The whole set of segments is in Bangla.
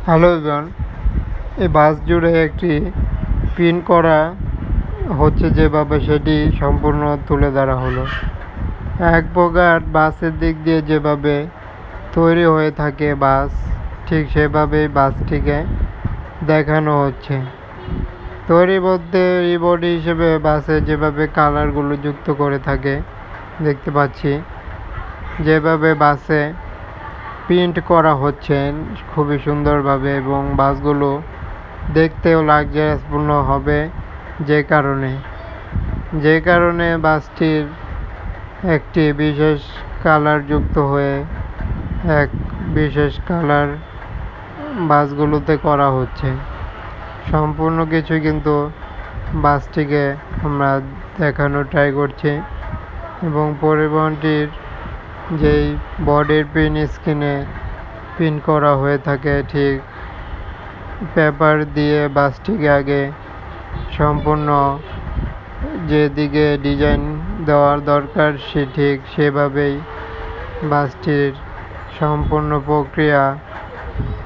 হ্যালো এভরিওয়ান, এই বাস জুড়ে একটি প্রিন্ট করা হচ্ছে যেভাবে সেটি সম্পূর্ণ তুলে ধরা হলো। এক প্রকার বাসের দিক দিয়ে যেভাবে তৈরি হয়ে থাকে বাস, ঠিক সেভাবেই বাসটিকে দেখানো হচ্ছে। তৈরি বলতে বডি হিসেবে বাসে যেভাবে কালারগুলো যুক্ত করে থাকে দেখতে পাচ্ছি, যেভাবে বাসে প্রিন্ট করা হচ্ছে খুবই সুন্দরভাবে এবং বাসগুলো দেখতেও লাক্সারিয়াসপূর্ণ হবে যে কারণে বাসটির একটি বিশেষ কালার যুক্ত হয়ে এক বিশেষ কালার বাসগুলোতে করা হচ্ছে। সম্পূর্ণ কিছু কিন্তু বাসটিকে আমরা দেখানোর ট্রাই করছি এবং পরিবহনটির যেই বডির স্ক্রিনে প্রিন্ট করা হয়ে থাকে, ঠিক পেপার দিয়ে বাসটিকে আগে সম্পূর্ণ যেদিকে ডিজাইন দেওয়ার দরকার ঠিক সেভাবেই বাসটির সম্পূর্ণ প্রক্রিয়া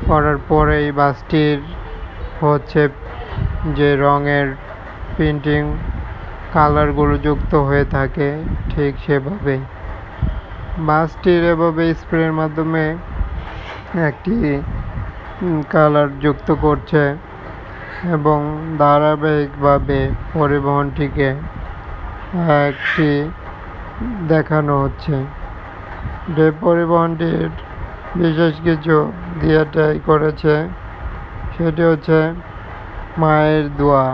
করার পরেই বাসটির হচ্ছে যে রঙের প্রিন্টিং কালারগুলো যুক্ত হয়ে থাকে, ঠিক সেভাবে বাসটির এভাবে স্প্রের মাধ্যমে একটি কালার যুক্ত করছে এবং ধারাবাহিকভাবে পরিবহনটিকে একটি দেখানো হচ্ছে। যে পরিবহনটির বিশেষ কিছু দিয়ে ট্রাই করেছে সেটি হচ্ছে মায়ের দোয়া।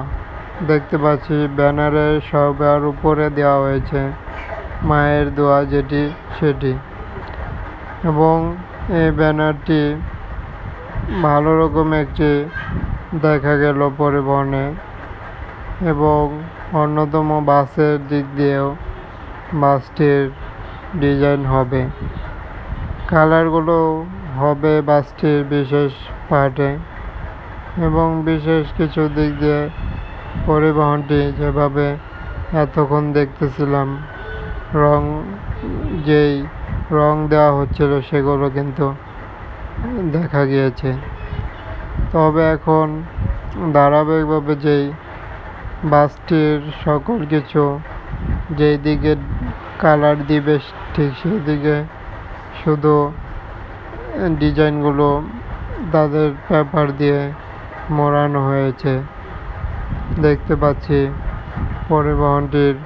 দেখতে পাচ্ছি ব্যানারের সবার উপরে দেওয়া হয়েছে মায়ের দোয়া সেটি এবং এই ব্যানারটি ভালো রকম একটি দেখা গেল পরিবহনে এবং অন্যতম বাসের দিক দিয়েও বাসটির ডিজাইন হবে, কালারগুলো হবে বাসটির বিশেষ পার্টে এবং বিশেষ কিছু দিক দিয়ে পরিবহনটি যেভাবে এতক্ষণ দেখতেছিলাম রং দেওয়া হচ্ছিল সেগুলো কিন্তু দেখা গিয়েছে। তবে এখন ধারাবাহিকভাবে যেই বাসটির সকল কিছু যেই দিকে কালার দিবে ঠিক সেই দিকে শুধু ডিজাইনগুলো তাদের পেপার দিয়ে মোড়ানো হয়েছে। দেখতে পাচ্ছি পরিবহনটির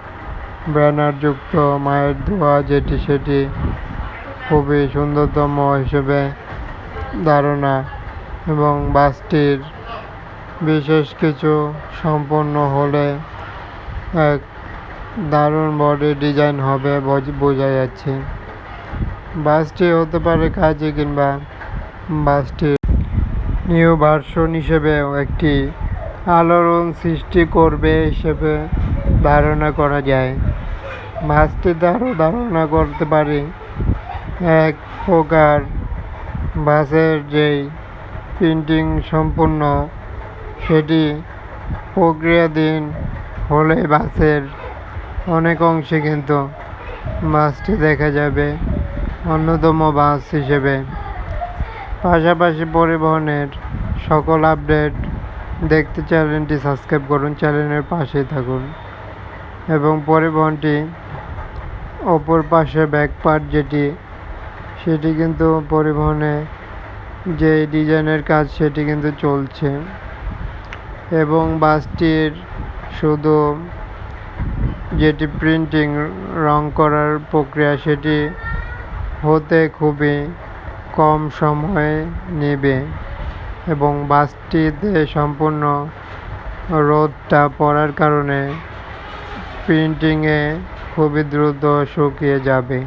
ব্যানারযুক্ত মায়ের দোয়া সেটি খুবই সুন্দরতম হিসেবে ধারণা এবং বাসটির বিশেষ কিছু সম্পন্ন হলে এক দারুণ বডি ডিজাইন হবে বোঝা যাচ্ছে। বাসটি হতে পারে কাজে কিংবা বাসটির নিউ ভার্সন হিসেবেও একটি আলোড়ন সৃষ্টি করবে হিসেবে ধারণা করা যায়। বাসটিতে আরও ধারণা করতে পারি এক প্রকার বাসের যেই প্রিন্টিং সম্পূর্ণ সেটি প্রক্রিয়াধীন হলে বাসের অনেক অংশে কিন্তু বাসটি দেখা যাবে অন্যতম বাস হিসেবে। পাশাপাশি পরিবহনের সকল আপডেট দেখতে চ্যানেলটি সাবস্ক্রাইব করুন, চ্যানেলের পাশেই থাকুন এবং পরিবহনটি অপর পাশে ব্যাক পার্ট সেটি কিন্তু পরিবহনে যে ডিজাইনের কাজ সেটি কিন্তু চলছে এবং বাসটির শুধু যেটি প্রিন্টিং রং করার প্রক্রিয়া সেটি হতে খুবই কম সময় নেবে এবং বাসটিতে সম্পূর্ণ রোদটা পড়ার কারণে প্রিন্টিংয়ে খুবই দ্রুত শুকিয়ে যাবে।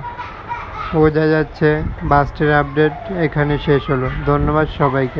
বোঝা যাচ্ছে বাসটির আপডেট এখানে শেষ হলো। ধন্যবাদ সবাইকে।